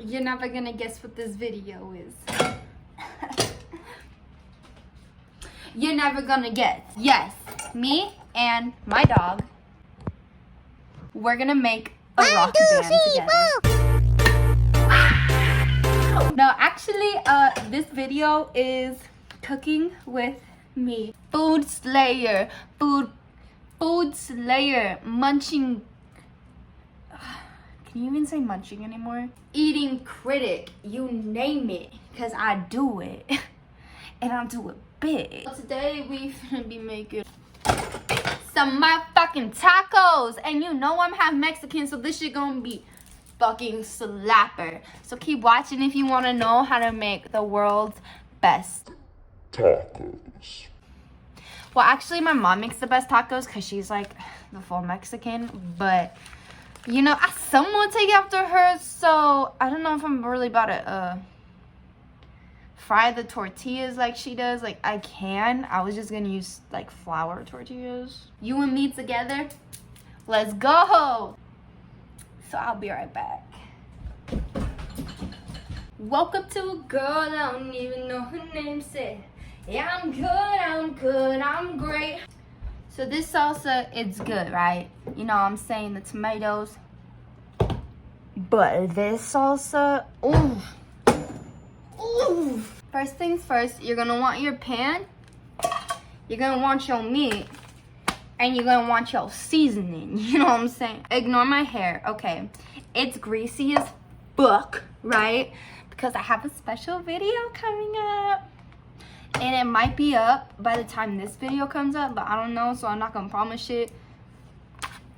You're never gonna guess what this video is. You're never gonna guess. Yes, me and my dog, we're gonna make a rock band together. No, actually, this video is cooking with me. Food slayer, food slayer, munching. Can you even say munching anymore? Eating critic, you name it, cause I do it, and I do it big. Today we gonna be making some motherfucking tacos, and you know I'm half Mexican, so this shit gonna be fucking slapper. So keep watching if you wanna know how to make the world's best tacos. Well, actually, my mom makes the best tacos because she's like the full Mexican. But, you know, I somewhat take after her. So, I don't know if I'm really about to fry the tortillas like she does. Like, I can. I was just going to use, like, flour tortillas. You and me together. Let's go. So, I'll be right back. Woke up to a girl I don't even know her name. Said, yeah, I'm good, I'm great. So this salsa, it's good, right? You know what I'm saying, the tomatoes. But this salsa, ooh. First things first, you're gonna want your pan. You're gonna want your meat. And you're gonna want your seasoning, you know what I'm saying? Ignore my hair, okay. It's greasy as fuck, right? Because I have a special video coming up. And it might be up by the time this video comes up, but I don't know, so I'm not gonna promise shit.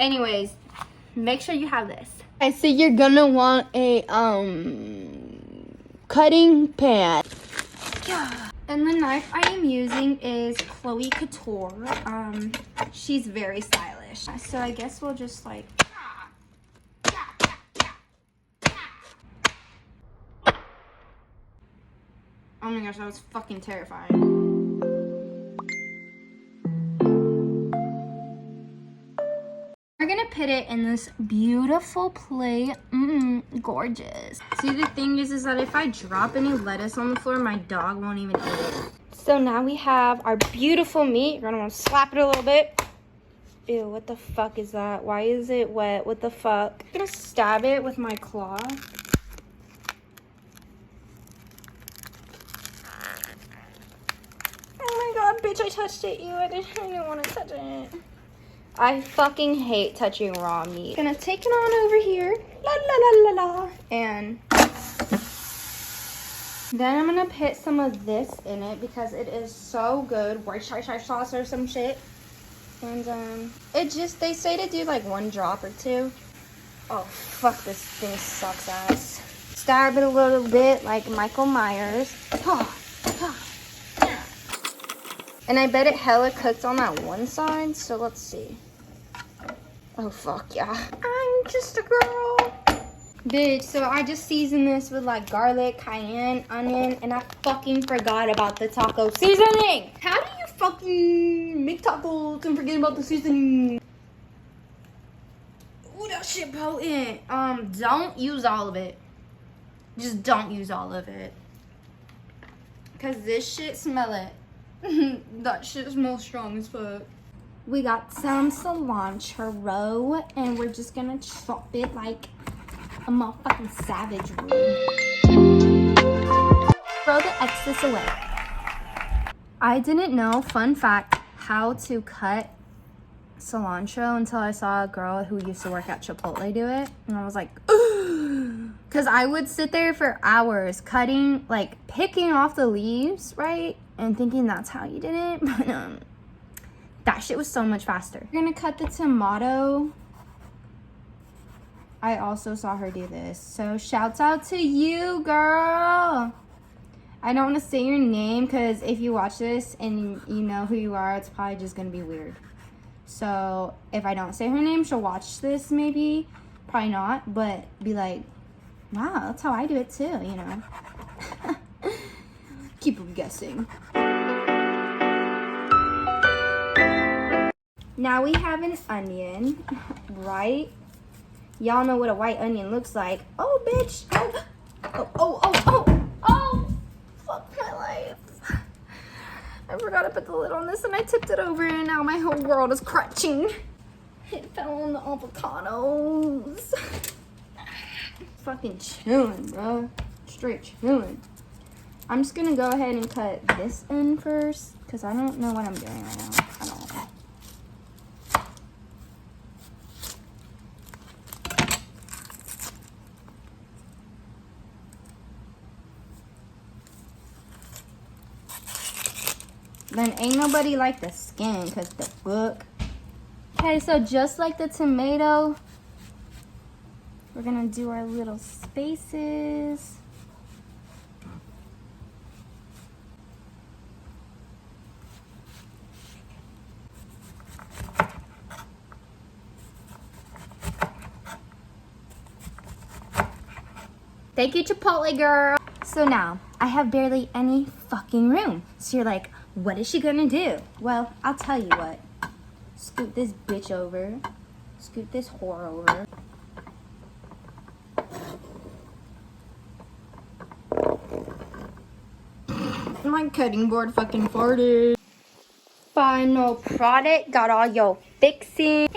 Anyways, make sure you have this. Okay, so you're gonna want a cutting pan. And the knife I am using is Chloe Couture. She's very stylish. So I guess we'll just like oh my gosh, that was fucking terrifying. We're gonna put it in this beautiful plate. Gorgeous. See, the thing is that if I drop any lettuce on the floor, my dog won't even eat it. So now we have our beautiful meat. You're gonna wanna slap it a little bit. Ew, what the fuck is that? Why is it wet? What the fuck? I'm gonna stab it with my claw. Bitch, I touched it. I didn't want to touch it. I fucking hate touching raw meat. Gonna take it on over here. La la la la la. And then I'm gonna put some of this in it because it is so good. Worcestershire sauce or some shit. And it just, they say to do like 1 drop or 2. Oh fuck, this thing sucks ass. Stab it a little bit like Michael Myers. And I bet it hella cooked on that one side, so let's see. Oh, fuck, yeah. I'm just a girl. Bitch, so I just seasoned this with, like, garlic, cayenne, onion, and I fucking forgot about the taco seasoning. How do you fucking make tacos and forget about the seasoning? Ooh, that shit potent. Don't use all of it. Just don't use all of it. Because this shit smell it. That shit smells strong as fuck. We got some cilantro, and we're just gonna chop it like a motherfucking savage would. Throw the excess away. I didn't know, fun fact, how to cut cilantro until I saw a girl who used to work at Chipotle do it, and I was like, because I would sit there for hours cutting, like picking off the leaves, right? And thinking that's how you did it, but that shit was so much faster. We're gonna cut the tomato. I also saw her do this, so shouts out to you, girl. I don't want to say your name because if you watch this and you know who you are, it's probably just gonna be weird. So if I don't say her name, she'll watch this maybe, probably not, but be like, wow, that's how I do it too, you know. Keep them guessing. Now we have an onion, right? Y'all know what a white onion looks like. Oh, bitch. Oh. this and I tipped it over and now my whole world is crunching. It fell on the avocados. Fucking chilling, bro. Straight chilling. I'm just gonna go ahead and cut this in first because I don't know what I'm doing right now. I don't. Then ain't nobody like the skin because the book. Okay, so just like the tomato, we're gonna do our little spaces. Thank you, Chipotle girl. So now, I have barely any fucking room. So you're like, what is she gonna do? Well, I'll tell you what. Scoot this bitch over. Scoot this whore over. My cutting board fucking farted. Final product, got all your fixing.